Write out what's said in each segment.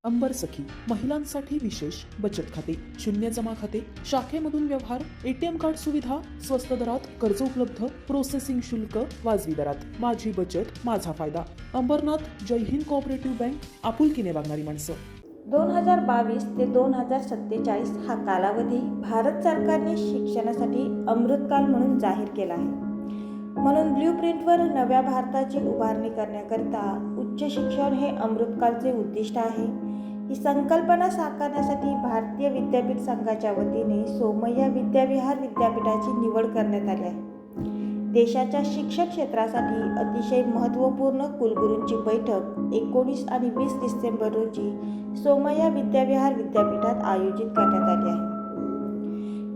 अंबर सखी महिलांसाठी विशेष बचत खाते, शून्य जमा खाते, शाखेमधून व्यवहार, एटीएम कार्ड सुविधा, स्वस्त दरात कर्ज उपलब्ध, प्रोसेसिंग शुल्क वाजवी दरात, माझी बचत माझा फायदा. अंबरनाथ जय हिंद कोऑपरेटिव्ह बँक, आपुलकीने वागणारी माणसं. 2022 ते 2047 हा कालावधी भारत सरकारने शिक्षणासाठी अमृतकाल म्हणून जाहीर केला आहे. म्हणून ब्ल्यूप्रिंटवर नव्या भारताची उभारणी करण्याकरता उच्च शिक्षण हे अमृतकालचे उद्दिष्ट आहे. ही संकल्पना साकारण्यासाठी भारतीय विद्यापीठ संघाच्या वतीने सोमय्या विद्याविहार विद्यापीठाची निवड करण्यात आली आहे. देशाच्या शिक्षण क्षेत्रासाठी अतिशय महत्त्वपूर्ण कुलगुरूंची बैठक 19 आणि 20 डिसेंबर रोजी सोमय्या विद्याविहार विद्यापीठात आयोजित करण्यात आली आहे.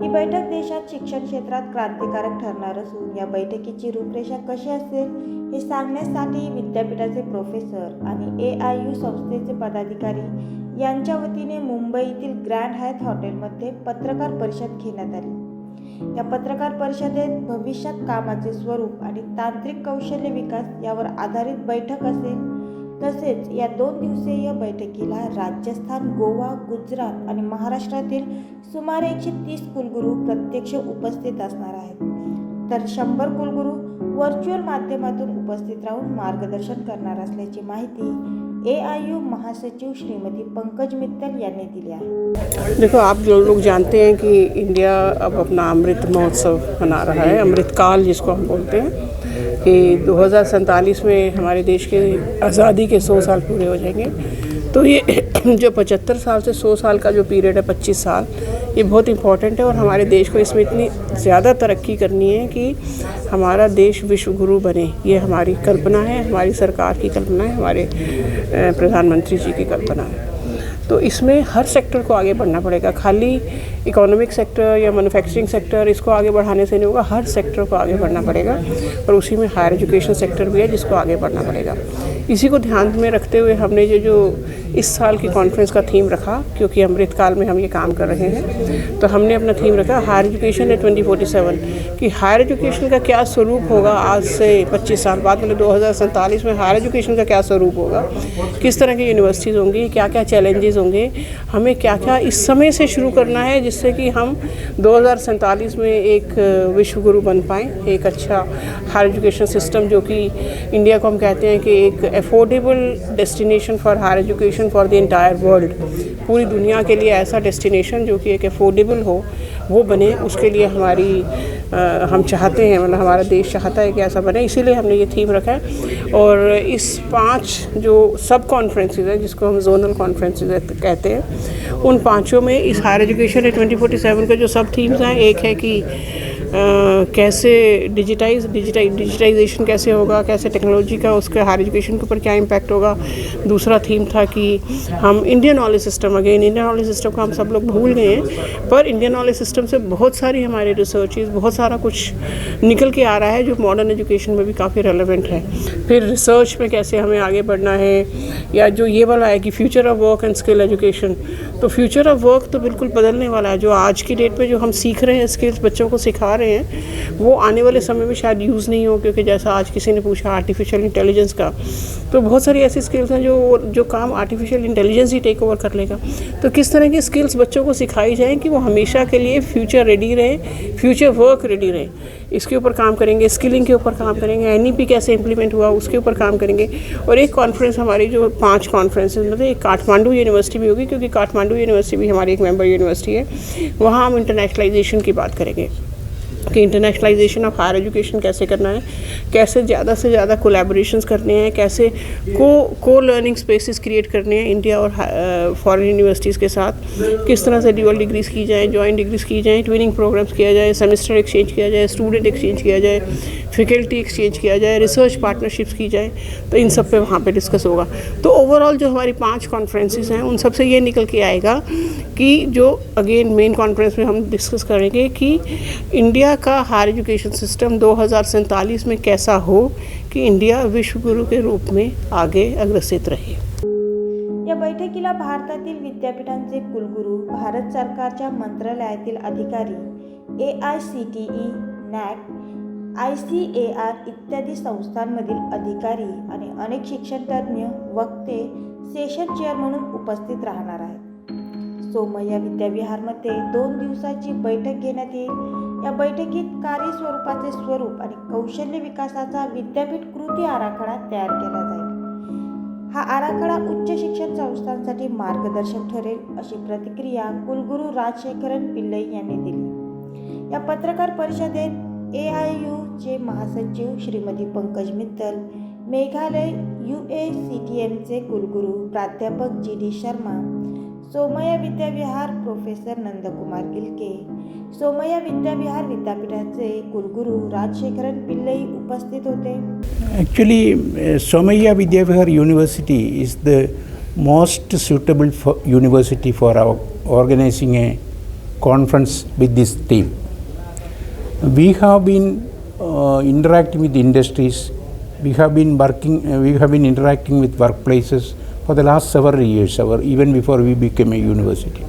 ही बैठक देशात शिक्षण क्षेत्रात क्रांतिकारक ठरणार असून या बैठकीची रूपरेषा कशी असेल हे सांगण्यासाठी विद्यापीठाचे प्रोफेसर आणि AIU संस्थेचे पदाधिकारी यांच्या वतीने मुंबईतील ग्रँड हायत हॉटेलमध्ये पत्रकार परिषद घेण्यात आली. या पत्रकार परिषदेत भविष्यात कामाचे स्वरूप आणि तांत्रिक कौशल्य विकास यावर आधारित बैठक असेल. तसेच या 2 दिवसीय बैठकीला राजस्थान, गोवा, गुजरात आणि महाराष्ट्रातील सुमारे 130 कुलगुरू प्रत्यक्ष उपस्थित असणार आहेत. तर 100 कुलगुरू व्हर्च्युअल माध्यमातून उपस्थित राहून मार्गदर्शन करणार असल्याची माहिती AIU महासचिव श्रीमती पंकज मित्तल यांनी दिली आहे. देखो, आप जो लोग जानते हैं कि इंडिया अब अपना अमृत महोत्सव मना रहा है, अमृतकाल जिसको हम बोलते हैं, कि 2047 में हमारे देश के आज़ादी के 100 साल पूरे हो जाएंगे. तो ये जो 75 साल से 100 साल का जो पीरियड है, 25 साल, ये बहुत इम्पॉर्टेंट है. और हमारे देश को इसमें इतनी ज़्यादा तरक्की करनी है कि हमारा देश विश्व गुरु बने. ये हमारी कल्पना है, हमारी सरकार की कल्पना है, हमारे प्रधानमंत्री जी की कल्पना है. तो इसमें हर सेक्टर को आगे बढ़ना पड़ेगा. खाली इकोनॉमिक सेक्टर या मैन्युफैक्चरिंग सेक्टर इसको आगे बढ़ाने से नहीं होगा. हर सेक्टर को आगे बढ़ना पड़ेगा और उसी में हायर एजुकेशन सेक्टर भी है जिसको आगे बढ़ना पड़ेगा. इसी को ध्यान में रखते हुए हमने जो इस साल की कॉन्फ्रेंस का थीम रखा, क्योंकि अमृतकाल में हम ये काम कर रहे हैं, तो हमने अपना थीम रखा हायर एजुकेशन एट 2047 कि हायर एजुकेशन का क्या स्वरूप होगा आज से 25 साल बाद, मतलब 2047 में हायर एजुकेशन का क्या स्वरूप होगा, किस तरह की यूनिवर्सिटीज़ होंगी, क्या क्या चैलेंजेस होंगे, हमें क्या क्या इस समय से शुरू करना है जिससे कि हम 2047 में एक विश्वगुरु बन पाएँ. एक अच्छा हायर एजुकेशन सिस्टम जो कि इंडिया को हम कहते हैं कि एक affordable destination for higher education for the entire world, पूरी दुनिया के लिए ऐसा डेस्टिनेशन जो कि एक अफोर्डेबल हो वो बने. उसके लिए हम चाहते हैं, मतलब हमारा देश चाहता है कि ऐसा बने. इसीलिए हमने ये थीम रखा है. और इस 5 जो सब कॉन्फ्रेंसेस हैं जिसको हम जोनल कॉन्फ्रेंसेस कहते हैं, उन 5 में इस हायर एजुकेशन 2047 के जो सब थीम्स हैं, एक है कि कैसे डिजिटाइजेशन कैसे होगा, कैसे टेक्नोलॉजी का उसके हायर एजुकेशन के ऊपर क्या इम्पैक्ट होगा. दूसरा थीम था कि हम Indian knowledge system, again Indian knowledge system को हम सब लोग भूल गए हैं, पर इंडियन नॉलेज सिस्टम से बहुत सारी हमारे रिसर्चेस, बहुत सारा कुछ निकल के आ रहा है जो मॉडर्न एजुकेशन में भी काफ़ी रेलेवेंट है. फिर रिसर्च में कैसे हमें आगे बढ़ना है, या जो ये वाला है कि future of work end skill education. तो फ्यूचर ऑफ वर्क तो बिल्कुल बदलने वाला है. जो आज की डेट में जो हम सीख रहे हैं, स्किल्स बच्चों को सिखा रहे हैं, वो आने वाले समय में शायद यूज़ नहीं हो, क्योंकि जैसा आज किसी ने पूछा आर्टिफिशियल इंटेलिजेंस का, तो बहुत सारी ऐसी स्किल्स हैं जो काम आर्टिफिशियल इंटेलिजेंस ही टेक ओवर कर लेगा. तो किस तरह की स्किल्स बच्चों को सिखाई जाएँ कि वो हमेशा के लिए फ्यूचर रेडी रहे, फ्यूचर वर्क रेडी रहे. इसके ऊपर काम करेंगे, स्किलिंग के ऊपर काम करेंगे, NEP कैसे इंप्लीमेंट हुआ उसके ऊपर काम करेंगे. और एक कॉन्फ्रेंस हमारी जो 5 कॉन्फ्रेंसेस में एक काठमांडू यूनिवर्सिटी भी होगी, क्योंकि काठमांडू यूनिवर्सिटी भी हमारी एक मेंबर यूनिवर्सिटी है. वहाँ हम इंटरनेशनलाइजेशन की बात करेंगे कि इंटरनेशनलाइजेशन ऑफ हायर एजुकेशन कैसे करना है, कैसे ज़्यादा से ज़्यादा कोलैबोरेशंस करने हैं, कैसे को लर्निंग स्पेसेस क्रिएट करने हैं इंडिया और फॉरेन यूनिवर्सिटीज़ के साथ, किस तरह से ड्यूअल डिग्रीज़ की जाए, जॉइंट डिग्रीज़ की जाए, ट्विनिंग प्रोग्राम्स किया जाए, सेमेस्टर एक्सचेंज किया जाए, स्टूडेंट एक्सचेंज किया जाए, फैकल्टी एक्सचेंज किया जाए, रिसर्च पार्टनरशिप्स की जाए. तो इन सब पे वहाँ पे डिस्कस होगा. तो ओवरऑल जो हमारी 5 कॉन्फ्रेंसेस हैं, उन सब से ये निकल के आएगा कि जो अगेन मेन कॉन्फ्रेंस में हम डिस्कस करेंगे कि इंडिया का हायर एजुकेशन सिस्टम 2047 में कैसा हो कि इंडिया विश्वगुरु के रूप में आगे अग्रसित रहे. या बैठकीला भारतातील विद्यापीठांचे कुलगुरू, भारत सरकारच्या मंत्रालयातील अधिकारी, AICTE, NAC, ICAR इत्यादी संस्थांमधील अधिकारी आणि अनेक शिक्षणतज्ज्ञ वक्ते सेशन चेअर म्हणून उपस्थित राहणार आहेत. सोमय्या विद्याविहारमध्ये 2 दिवसाची बैठक घेण्यात येईल. या बैठकीत कार्यस्वरूपाचे स्वरूप आणि कौशल्य विकासाचा विद्यापीठ कृती आराखडा तयार केला जाईल. हा आराखडा उच्च शिक्षण संस्थांसाठी मार्गदर्शक ठरेल, अशी प्रतिक्रिया कुलगुरू राजशेखरन पिल्लई यांनी दिली. या पत्रकार परिषदेत AIU महासचिव श्रीमती पंकज मित्तल, मेघालय UACTMचे कुलगुरू प्राध्यापक GD शर्मा, सोमय्या विद्याविहार प्रोफेसर नंदकुमार गिलके, सोमय्या विद्याविहार विद्यापीठाचे कुलगुरू राजशेखरन पिल्लई उपस्थित होते. Actually, Somaiya Vidyavihar University is the most suitable university for our organizing a conference with this theme. We have been interacting with industries. We have been interacting with workplaces for the last several years, even before we became a university.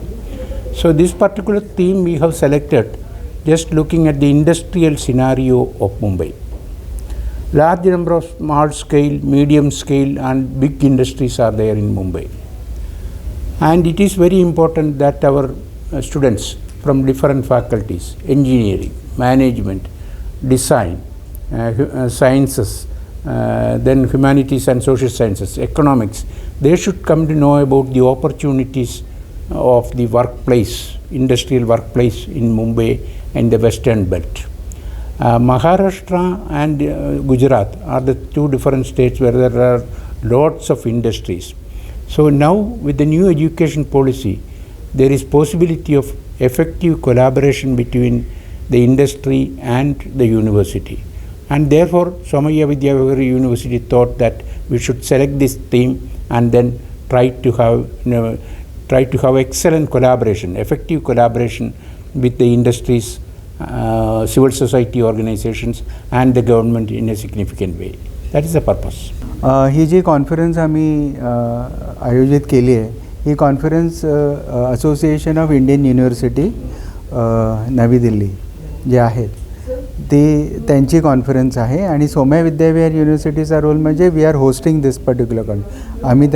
So this particular theme we have selected just looking at the industrial scenario of Mumbai. Large number of small scale, medium scale and big industries are there in Mumbai. And it is very important that our students from different faculties, engineering, management, design, sciences, then humanities and social sciences, economics, they should come to know about the opportunities of the workplace, industrial workplace in Mumbai and the Western Belt. Maharashtra and Gujarat are the two different states where there are lots of industries. So now with the new education policy, there is possibility of effective collaboration between the industry and the university. And therefore, Somaiya Vidyavihar University thought that we should select this theme and then try to have excellent collaboration, effective collaboration with the industries, civil society organizations and the government in a significant way. That is the purpose. ही जी conference आम्ही आयोजित केली आहे, ही conference association of Indian university Navi Delhi जे आहेत त्यांची कॉन्फरन्स आहे. आणि सोमय्या विद्याविहार युनिव्हर्सिटीचा रोल म्हणजे we are hosting this particular आम्ही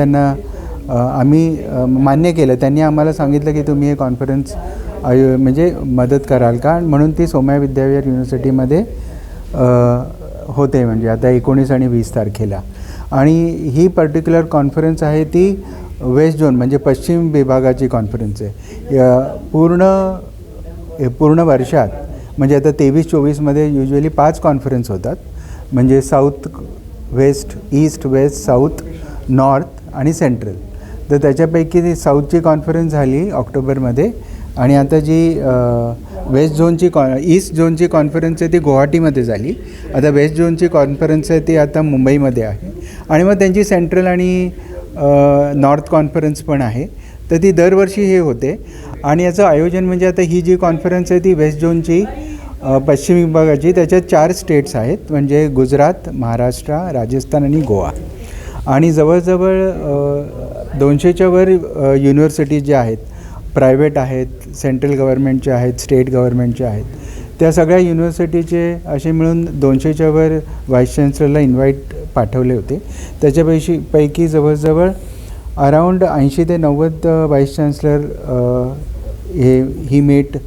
मान्य केलं. त्यांनी आम्हाला सांगितलं की तुम्ही हे कॉन्फरन्स म्हणजे मदत कराल का, म्हणून ती सोमय्या विद्याविहार युनिव्हर्सिटीमध्ये होते, म्हणजे आता 19 आणि 20 तारखेला. आणि ही पर्टिक्युलर कॉन्फरन्स आहे ती वेस्ट झोन म्हणजे पश्चिम विभागाची कॉन्फरन्स आहे. पूर्ण वर्षात म्हणजे आता 23-24मध्ये युजली 5 कॉन्फरन्स होतात, म्हणजे south west, east west, south, north आणि सेंट्रल. तर त्याच्यापैकी ती साऊथची कॉन्फरन्स झाली ऑक्टोबरमध्ये, आणि आता जी वेस्ट झोनची ईस्ट झोनची कॉन्फरन्स आहे ती गुवाहाटीमध्ये झाली. आता वेस्ट झोनची कॉन्फरन्स आहे ती आता मुंबईमध्ये आहे. आणि मग त्यांची सेंट्रल आणि नॉर्थ कॉन्फरन्स पण आहे. तर ती दरवर्षी हे होते. आणि याचं आयोजन म्हणजे आता ही जी कॉन्फरन्स आहे ती वेस्ट झोनची पश्चिम विभागाची, त्याच्यात 4 स्टेट्स आहेत, म्हणजे गुजरात, महाराष्ट्र, राजस्थान आणि गोवा. आणि जवळजवळ 200च्या वर युनिव्हर्सिटीज ज्या आहेत, प्रायव्हेट आहेत, सेंट्रल गव्हर्नमेंटच्या आहेत, स्टेट गव्हर्नमेंटच्या आहेत, त्या सगळ्या युनिव्हर्सिटीचे असे मिळून 200च्या वर व्हाईस चान्सलरला इन्व्हाइट पाठवले होते. त्याच्यापैकी जवळजवळ अराऊंड 80 ते 90 व्हाईस चान्सलर ही मीट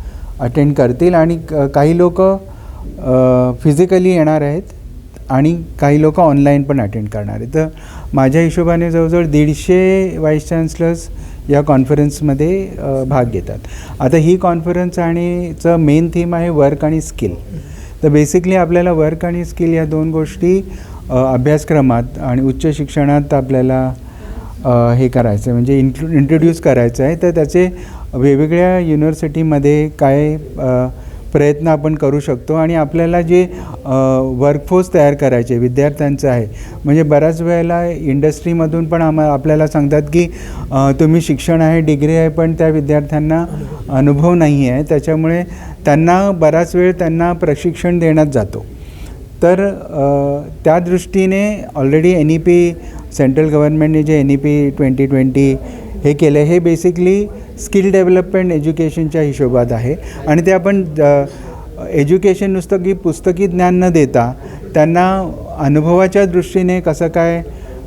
अटेंड करतील. आणि काही लोक फिजिकली येणार आहेत आणि काही लोक ऑनलाईन पण अटेंड करणार आहेत. तर माझ्या हिशोबाने जवळजवळ 150 व्हाईस चान्सलर्स या कॉन्फरन्समध्ये भाग घेतात. आता ही कॉन्फरन्स आणि चं मेन थीम आहे वर्क आणि स्किल. तर बेसिकली आपल्याला वर्क आणि स्किल या 2 गोष्टी अभ्यासक्रमात आणि उच्च शिक्षणात आपल्याला हे करायचं आहे, म्हणजे इंट्रोड्यूस करायचं आहे. तर त्याचे वेगवेगळ्या युनिव्हर्सिटीमध्ये काय प्रयत्न आपण करू शकतो आणि आपल्याला जे वर्कफोर्स तयार करायचे विद्यार्थ्यांचं आहे. म्हणजे बऱ्याच वेळेला इंडस्ट्रीमधून पण आपल्याला सांगतात की तुम्ही शिक्षण आहे, डिग्री आहे, पण त्या विद्यार्थ्यांना अनुभव नाही आहे, त्याच्यामुळे त्यांना बराच वेळ त्यांना प्रशिक्षण देण्यात जातो. तर त्या दृष्टीने ऑलरेडी NEP सेंट्रल गव्हर्नमेंटने जे NEP 2020 हे केलं, हे बेसिकली स्किल डेव्हलपमेंट एज्युकेशनच्या हिशोबात आहे. आणि ते आपण एज्युकेशन नुसतं की पुस्तकी ज्ञान न देता त्यांना अनुभवाच्या दृष्टीने कसं काय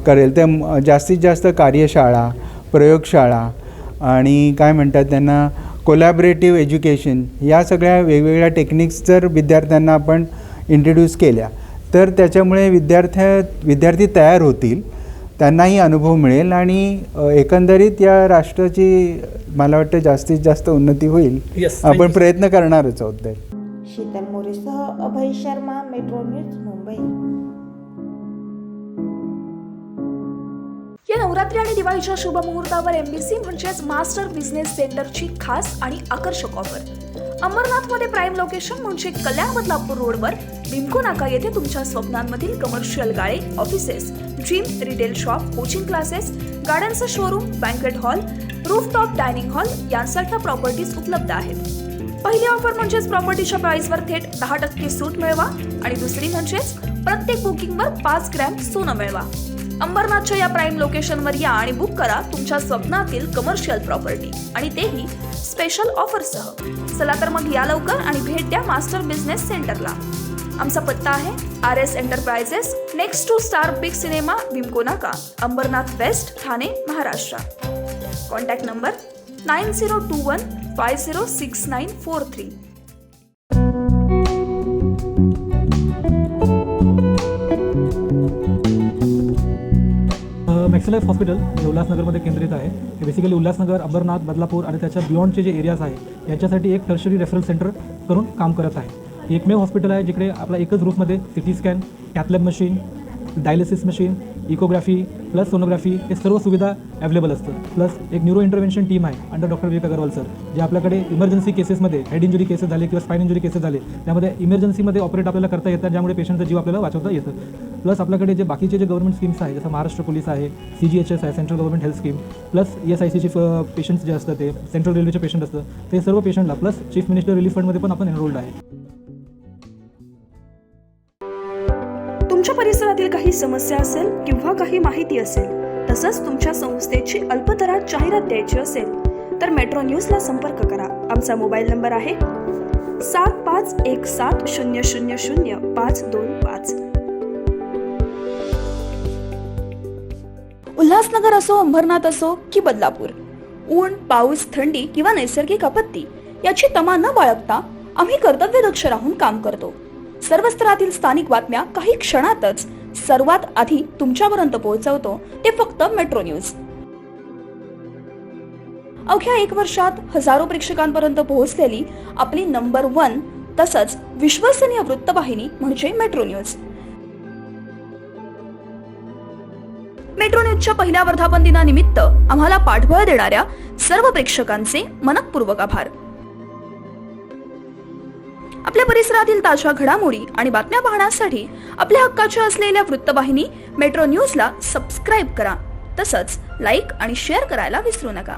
करेल ते जास्तीत जास्त कार्यशाळा, प्रयोगशाळा आणि काय म्हणतात त्यांना कोलॅबरेटिव्ह एज्युकेशन या सगळ्या वेगवेगळ्या टेक्निक्स जर विद्यार्थ्यांना आपण इंट्रोड्यूस केल्या तर त्याच्यामुळे विद्यार्थी तयार होतील, त्यांनाही अनुभव मिळेल आणि एकंदरीत या राष्ट्राची मला वाटतं जास्तीत जास्त उन्नती होईल. आपण प्रयत्न करणारच आहोत. Sheetal मोरेसह Abhay Sharma, metro news, Mumbai. या नवरात्री आणि दिवाळीच्या शुभ मुहूर्तावर MBC म्हणजेच मास्टर बिझनेस सेंटरची खास आणि आकर्षक ऑफर. अंबरनाथमध्ये प्राईम लोकेशन म्हणजे कल्याण बदलापूर रोडवर भिमको नाका येथे तुमच्या स्वप्नांमधील कमर्शियल गाळे, offices, gym, retail shop, coaching classes, गार्डनचं showroom, banquet hall, rooftop dining hall यांसारख्या प्रॉपर्टीज उपलब्ध आहेत. पहिली ऑफर म्हणजेच प्रॉपर्टीच्या प्राइसवर थेट 10% सूट मिळवा आणि दुसरी म्हणजेच प्रत्येक बुकिंगवर 5 ग्रॅम सोनं मिळवा. अंबरनाथच्या या प्राईम लोकेशनवर या आणि बुक करा तुमच्या स्वप्नातील कमर्शियल प्रॉपर्टी आणि तेही स्पेशल ऑफरसह. चला तर मग या लवकर आणि भेट द्या मास्टर बिझनेस सेंटरला. आमचा पत्ता आहे RS enterprises, next to Star Big Cinema, Bhimco Naka, Ambernath west, Thane, Maharashtra. Contact number 9021506943. Maxlife hospital हे उल्हासनगरमध्ये केंद्रित आहे. हे बेसिकली उल्हासनगर, अंबरनाथ, बदलापूर आणि त्याच्या बियॉन्डचे जे एरियाज आहेत यांच्यासाठी एक टर्शरी रेफरल सेंटर करून काम करत आहे. हे एकमेव हॉस्पिटल आहे जिकडे आपला एकच रूफमध्ये CT scan, cath lab machine, dialysis machine, echography plus sonography हे सर्व सुविधा अवेलेबल असतात. प्लस एक न्यूरो इंटरव्हेन्शन टीम आहे अंडर डॉक्टर विवेक अग्रवाल सर, जे आपल्याकडे इमर्जन्सी केसेसमध्ये हेड इंजुरी केसेस झाले किंवा स्पाइन इंजुरी केसेस झाले त्यामध्ये इमर्जन्सीमध्ये ऑपरेट आपल्याला करता येतात, ज्यामुळे पेशंटचा जीव आपल्याला वाचवता येतं. प्लस आपल्याकडे जे बाकीचे जे गव्हर्नमेंट स्कीम्स आहे जसं महाराष्ट्र पोलीस आहे, CGHS आहे, central government health scheme, plus ESICचे पेशंट्स जे असतात ते सेंट्रल रेल्वेचे पेशंट असतं ते सर्व पेशंटला प्लस चीफ मिनिस्टर रिलीफ फंडमध्ये पण आपण एनरोल्ड आहे. तुमच्या परिसरातील काही समस्या असेल किंवा काही माहिती असेल, तसंच तुमच्या संस्थेची अल्पदरात जाहिरात द्यायची असेल तर मेट्रो न्यूजला संपर्क करा. आमचा मोबाईल नंबर आहे 7517000525. उल्हासनगर असो, अंबरनाथ असो की बदलापूर, ऊन, पाऊस, थंडी किंवा नैसर्गिक आपत्ती याची तमा न बाळगता आम्ही कर्तव्यदक्ष राहून काम करतो. सर्व स्तरातील स्थानिक बातम्या काही क्षणातच सर्वात आधी तुमच्यापर्यंत पोहोचवतो, ते फक्त मेट्रो न्यूज. अवघ्या 1 वर्षात हजारो प्रेक्षकांपर्यंत पोहोचलेली आपली नंबर 1 तसंच विश्वसनीय वृत्तवाहिनी म्हणजे मेट्रो न्यूज. मेट्रो न्यूजच्या पहिल्या वर्धापन दिनानिमित्त आम्हाला पाठबळ देणाऱ्या सर्व प्रेक्षकांचे मनःपूर्वक आभार. आपल्या परिसरातील ताज्या घडामोडी आणि बातम्या पाहण्यासाठी आपल्या हक्काच्या असलेल्या वृत्तवाहिनी मेट्रो न्यूजला सबस्क्राईब करा. तसंच लाईक आणि शेअर करायला विसरू नका.